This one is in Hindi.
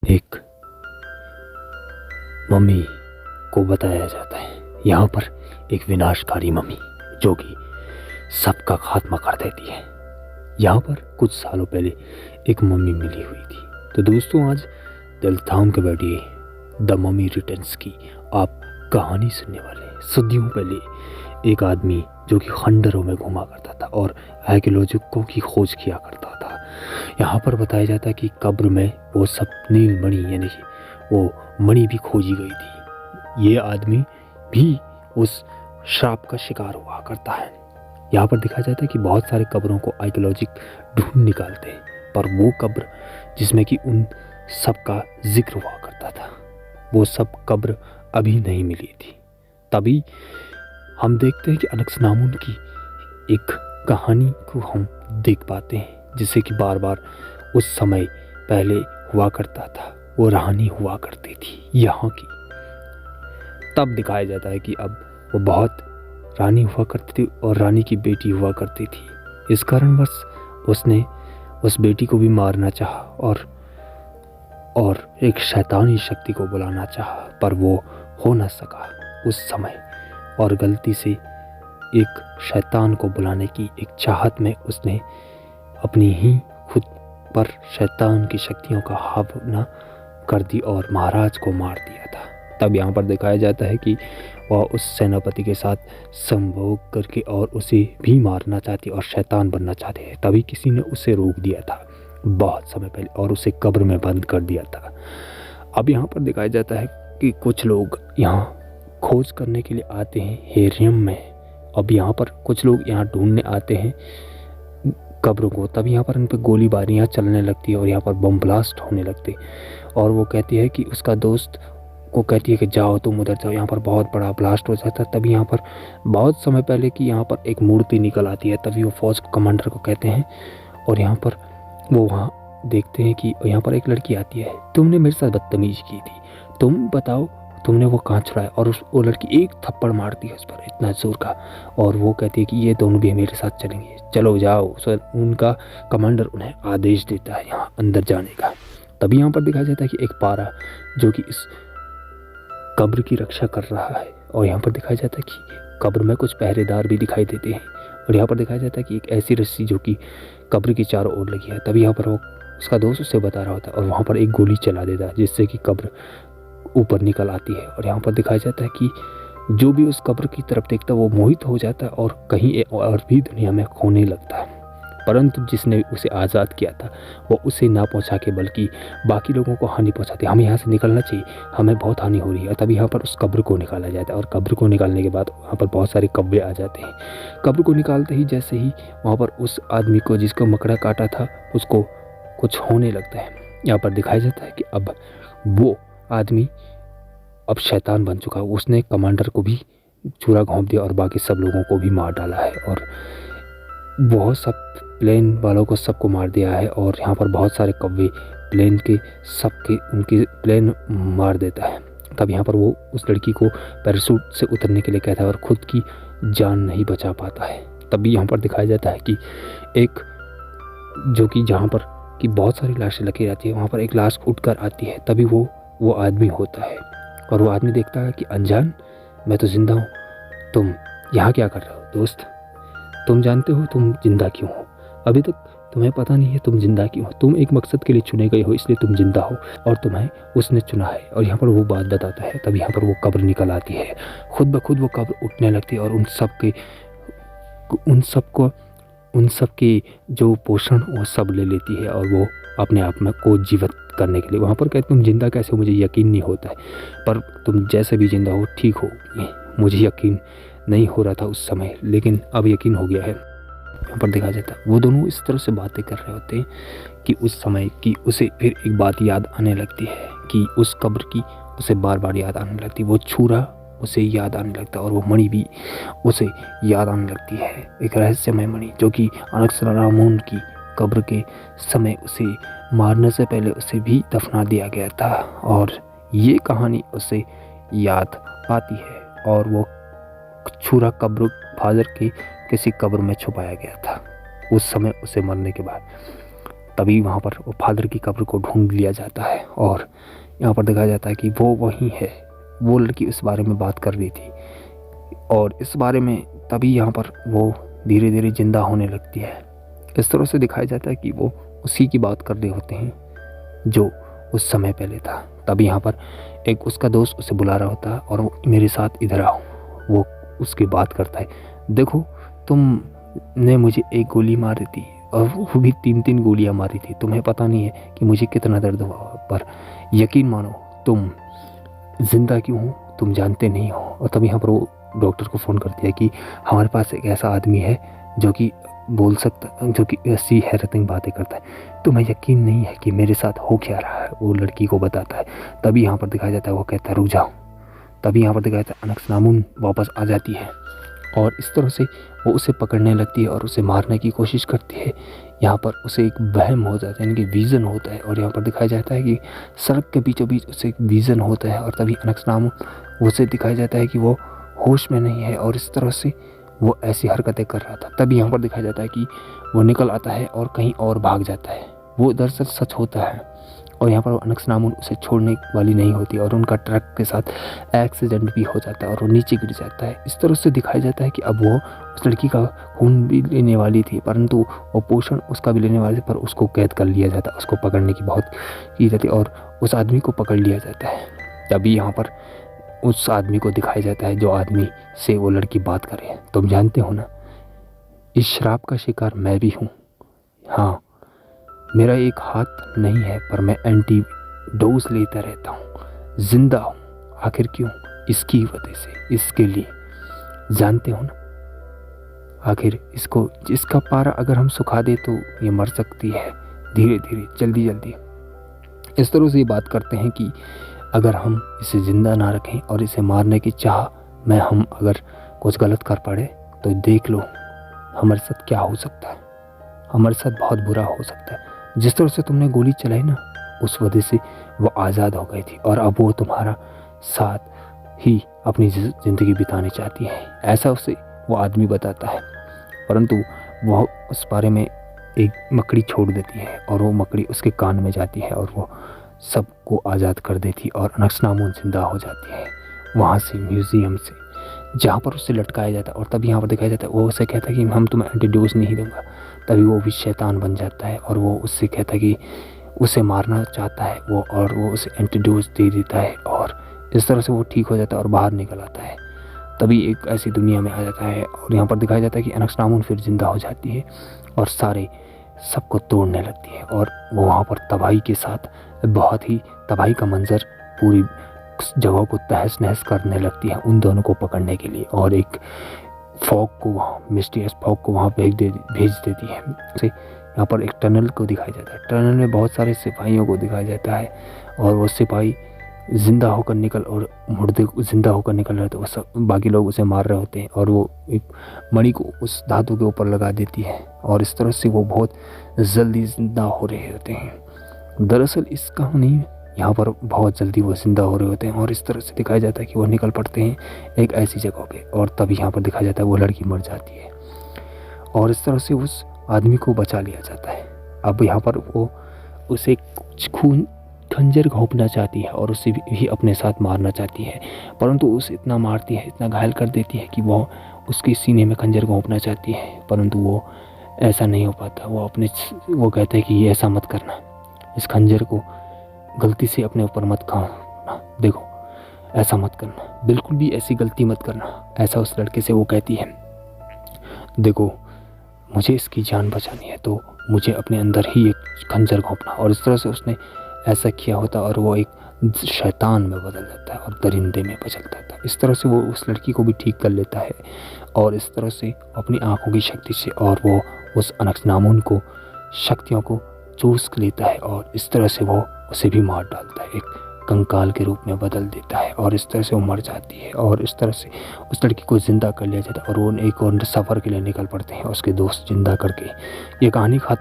एक मम्मी को बताया जाता है। यहाँ पर एक विनाशकारी मम्मी जो कि सबका खात्मा कर देती है। यहाँ पर कुछ सालों पहले एक मम्मी मिली हुई थी। तो दोस्तों, आज दिल थाम के बैठिए, द मम्मी रिटर्न्स की आप कहानी सुनने वाले हैं। सदियों पहले एक आदमी जो कि खंडरों में घुमा करता था और आर्कियोलॉजिकों की खोज किया करता था। यहाँ पर बताया जाता है कि कब्र में वो सब नील मणि यानी कि वो मणि भी खोजी गई थी। ये आदमी भी उस श्राप का शिकार हुआ करता है। यहाँ पर दिखाया जाता है कि बहुत सारे कब्रों को आर्कियोलॉजिक ढूंढ निकालते हैं, पर वो कब्र जिसमें कि उन सब का जिक्र हुआ करता था, वो सब कब्र अभी नहीं मिली थी। तभी हम देखते हैं कि अनक्सनामुन की एक कहानी को हम देख पाते हैं, जिससे कि बार बार उस समय पहले हुआ करता था, वो रानी हुआ करती थी यहाँ की। तब दिखाया जाता है कि अब वो बहुत रानी हुआ करती थी और रानी की बेटी हुआ करती थी। इस कारणवश उसने उस बेटी को भी मारना चाहा और एक शैतानी शक्ति को बुलाना चाहा, पर वो हो न सका उस समय। और गलती से एक शैतान को बुलाने की एक चाहत में उसने अपनी ही खुद पर शैतान की शक्तियों का हावना कर दी और महाराज को मार दिया था। तब यहाँ पर दिखाया जाता है कि वह उस सेनापति के साथ संभोग करके और उसे भी मारना चाहती और शैतान बनना चाहते हैं। तभी किसी ने उसे रोक दिया था बहुत समय पहले और उसे कब्र में बंद कर दिया था। अब यहाँ पर दिखाया जाता है कि कुछ लोग यहाँ खोज करने के लिए आते हैं हेरियम में। अब यहाँ पर कुछ लोग यहाँ ढूंढने आते हैं कब्रों को। तब यहाँ पर उन पर गोलीबारियाँ चलने लगती है और यहाँ पर बम ब्लास्ट होने लगते। और वो कहती है कि उसका दोस्त को कहती है कि जाओ तुम उधर जाओ, यहाँ पर बहुत बड़ा ब्लास्ट हो जाता है। तभी यहाँ पर बहुत समय पहले कि यहाँ पर एक मूर्ति निकल आती है। तभी वो फौज कमांडर को कहते हैं और यहाँ पर वो वहाँ देखते हैं कि यहाँ पर एक लड़की आती है। तुमने मेरे साथ बदतमीजी की थी, तुम बताओ तुमने वो कहाँ छुड़ाया। और वो लड़की एक थप्पड़ मारती है उस पर इतना जोर का, और वो कहती है कि ये दोनों भी मेरे साथ चलेंगे, चलो जाओ। सो उनका कमांडर उन्हें आदेश देता है यहाँ अंदर जाने का। तभी यहाँ पर दिखाया जाता है कि एक पारा जो कि इस कब्र की रक्षा कर रहा है। और यहाँ पर दिखाया जाता है कि कब्र में कुछ पहरेदार भी दिखाई देते हैं। और यहाँ पर दिखाया जाता है कि एक ऐसी रस्सी जो कि कब्र के चारों ओर लगी है। तभी यहाँ पर वो उसका दोस्त उससे बता रहा होता है और वहाँ पर एक गोली चला देता है, जिससे कि कब्र ऊपर निकल आती है। और यहाँ पर दिखाया जाता है कि जो भी उस कब्र की तरफ देखता है वो मोहित हो जाता है और कहीं और भी दुनिया में खोने लगता है। परंतु जिसने उसे आज़ाद किया था वो उसे ना पहुंचा के बल्कि बाकी लोगों को हानि पहुंचाते। हमें यहाँ से निकलना चाहिए, हमें बहुत हानि हो रही है। तभी यहाँ पर उस कब्र को निकाला जाता है और कब्र को निकालने के बाद वहाँ पर बहुत सारे कब्बे आ जाते हैं। कब्र को निकालते ही जैसे ही वहाँ पर उस आदमी को जिसको मकड़ा काटा था उसको कुछ होने लगता है। यहाँ पर दिखाया जाता है कि अब वो आदमी अब शैतान बन चुका है। उसने कमांडर को भी चूरा घोंप दिया और बाकी सब लोगों को भी मार डाला है और बहुत सब प्लेन वालों को सबको मार दिया है। और यहाँ पर बहुत सारे कौवे प्लेन के सबके उनके प्लेन मार देता है। तब यहाँ पर वो उस लड़की को पैराशूट से उतरने के लिए कहता है और ख़ुद की जान नहीं बचा पाता है। तभी यहाँ पर दिखाया जाता है कि एक जो कि जहाँ पर कि बहुत सारी लाशें लगी रहती है, वहाँ पर एक लाश उठकर आती है। तभी वो आदमी होता है और वो आदमी देखता है कि अनजान, मैं तो जिंदा हूँ, तुम यहाँ क्या कर रहे हो दोस्त? तुम जानते हो तुम जिंदा क्यों हो? अभी तक तुम्हें पता नहीं है तुम जिंदा क्यों हो। तुम एक मकसद के लिए चुने गए हो, इसलिए तुम जिंदा हो और तुम्हें उसने चुना है। और यहाँ पर वो बात बताता है। तब यहाँ पर वो कब्र निकल आती है, खुद ब खुद वो कब्र उठने लगती है और उन सब के जो पोषण वो सब ले लेती है और वो अपने आप में को जीवित करने के लिए वहाँ पर कहते तुम जिंदा कैसे हो, मुझे यकीन नहीं होता है, पर तुम जैसे भी जिंदा हो ठीक हो। मुझे यकीन नहीं हो रहा था उस समय, लेकिन अब यकीन हो गया है। यहाँ पर देखा जाता है वो दोनों इस तरह से बातें कर रहे होते हैं कि उस समय की उसे फिर एक बात याद आने लगती है कि उस कब्र की उसे बार बार याद आने लगती है। वो छुरा उसे याद आने लगता है और वो मणि भी उसे याद आने लगती है, एक रहस्यमय मणि जो कि अनक्सनामुन की कब्र के समय उसे मारने से पहले उसे भी दफना दिया गया था। और ये कहानी उसे याद आती है और वो छुरा कब्र फादर के किसी कब्र में छुपाया गया था उस समय उसे मरने के बाद। तभी वहाँ पर वो फादर की कब्र को ढूंढ लिया जाता है और यहाँ पर दिखाया जाता है कि वो वही है, वो लड़की उस बारे में बात कर रही थी और इस बारे में तभी यहाँ पर वो धीरे धीरे जिंदा होने लगती है। इस तरह से दिखाया जाता है कि वो उसी की बात कर रहे होते हैं जो उस समय पहले था। तभी यहाँ पर एक उसका दोस्त उसे बुला रहा होता है और वो मेरे साथ इधर आओ। वो उसकी बात करता है, देखो तुमने मुझे एक गोली मारी थी और वो भी 3-3 गोलियां मारी थी, तुम्हें पता नहीं है कि मुझे कितना दर्द हुआ, पर यकीन मानो तुम जिंदा क्यों हो तुम जानते नहीं हो। और तभी यहाँ पर वो डॉक्टर को फ़ोन करती है कि हमारे पास एक ऐसा आदमी है जो कि बोल सकता, जो कि ऐसी हैरतंग बातें करता है, तुम्हें यकीन नहीं है कि मेरे साथ हो क्या रहा है। वो लड़की को बताता है। तभी यहाँ पर दिखाया जाता है वो कहता है रुक जाओ। तभी यहाँ पर दिखाया जाता है अनक्स-नामून वापस आ जाती है और इस तरह से वो उसे पकड़ने लगती है और उसे मारने की कोशिश करती है। यहाँ पर उसे एक वहम हो जाता है, यानी कि विज़न होता है और यहाँ पर दिखाया जाता है कि सड़क के बीचों बीच उसे एक विज़न होता है और तभी अनक्स-नामून उसे दिखाया जाता है कि वो होश में नहीं है और इस तरह से वो ऐसी हरकतें कर रहा था। तभी यहाँ पर दिखाया जाता है कि वो निकल आता है और कहीं और भाग जाता है। वो दरअसल सच होता है और यहाँ पर अनक्स-नामून उसे छोड़ने वाली नहीं होती और उनका ट्रक के साथ एक्सीडेंट भी हो जाता है और वो नीचे गिर जाता है। इस तरह से दिखाया जाता है कि अब वो उस लड़की का खून भी लेने वाली थी, परंतु वो पोषण उसका भी लेने वाली थी, पर उसको कैद कर लिया जाता है। उसको पकड़ने की बहुत की जाती और उस आदमी को पकड़ लिया जाता है। तभी यहाँ पर उस आदमी को दिखाया जाता है जो आदमी से वो लड़की बात करे। तुम जानते हो ना, इस शराब का शिकार मैं भी हूँ। हाँ, मेरा एक हाथ नहीं है पर मैं एंटी डोज लेता रहता हूँ, जिंदा हूँ। आखिर क्यों? इसकी वजह से, इसके लिए। जानते हो ना, आखिर इसको, इसका पारा अगर हम सुखा दे तो ये मर सकती है धीरे धीरे, जल्दी जल्दी। इस तरह से ये बात करते हैं कि अगर हम इसे ज़िंदा ना रखें और इसे मारने की चाह में हम अगर कुछ गलत कर पड़े तो देख लो हमारे साथ क्या हो सकता है। हमारे साथ बहुत बुरा हो सकता है। जिस तरह से तुमने गोली चलाई ना, उस वजह से वो आज़ाद हो गई थी और अब वो तुम्हारा साथ ही अपनी ज़िंदगी बितानी चाहती है, ऐसा उसे वो आदमी बताता है। परंतु वह उस बारे में एक मकड़ी छोड़ देती है और वो मकड़ी उसके कान में जाती है और वो सबको आज़ाद कर देती और अनक्स-नामून जिंदा हो जाती है वहाँ से, म्यूज़ियम से, जहाँ पर उसे लटकाया जाता है। और तभी यहाँ पर दिखाया जाता है वो उसे कहता है कि हम तुम्हें एंटीडोज नहीं दूंगा। तभी वो भी शैतान बन जाता है और वो उससे कहता है कि उसे मारना चाहता है वो, और वो उसे एंटीडोज दे देता है और इस तरह से वो ठीक हो जाता है और बाहर निकल आता है। तभी एक ऐसी दुनिया में आ जाता है और यहाँ पर दिखाया जाता है कि अनक्स-नामून फिर जिंदा हो जाती है और सारे सबको तोड़ने लगती है और वो वहाँ पर तबाही के साथ, बहुत ही तबाही का मंजर, पूरी जगह को तहस नहस करने लगती है उन दोनों को पकड़ने के लिए। और एक फॉग को वहाँ, मिस्टीरियस फॉग को वहाँ भेज देती है उसे। यहाँ पर एक टनल को दिखाया जाता है, टनल में बहुत सारे सिपाहियों को दिखाया जाता है और वो सिपाही जिंदा होकर निकल और मुर्दे जिंदा होकर निकल रहे थे। वो सब बाकी लोग उसे मार रहे होते हैं और वो एक मणि को उस धातु के ऊपर लगा देती है और इस तरह से वो बहुत जल्दी जिंदा हो रहे होते हैं। दरअसल इस कहानी यहाँ पर बहुत जल्दी वो जिंदा हो रहे होते हैं और इस तरह से दिखाया जाता है कि वो निकल पड़ते हैं एक ऐसी जगह पे और तभी यहाँ पर दिखाया जाता है वो लड़की मर जाती है और इस तरह से उस आदमी को बचा लिया जाता है। अब यहाँ पर वो उसे कुछ खून खंजर घोंपना चाहती है और उसे भी अपने साथ मारना चाहती है, परंतु उसे इतना मारती है, इतना घायल कर देती है कि वो उसके सीने में खंजर घोंपना चाहती है, परंतु वो ऐसा नहीं हो पाता। वो कहता है कि ये ऐसा मत करना, इस खंजर को गलती से अपने ऊपर मत खाओ, देखो ऐसा मत करना, बिल्कुल भी ऐसी गलती मत करना, ऐसा उस लड़के से वो कहती है। देखो मुझे इसकी जान बचानी है तो मुझे अपने अंदर ही एक खंजर घोंपना, और इस तरह से उसने ऐसा किया होता और वो एक शैतान में बदल जाता है और दरिंदे में बदल जाता है। इस तरह से वो उस लड़की को भी ठीक कर लेता है और इस तरह से अपनी आंखों की शक्ति से और वो उस अनक्स-नामून को शक्तियों को चूस लेता है और इस तरह से वो उसे भी मार डालता है, एक कंकाल के रूप में बदल देता है और इस तरह से वो मर जाती है और इस तरह से उस लड़की को ज़िंदा कर लिया जाता है और वो एक और सफ़र के लिए निकल पड़ते हैं उसके दोस्त जिंदा करके। ये कहानी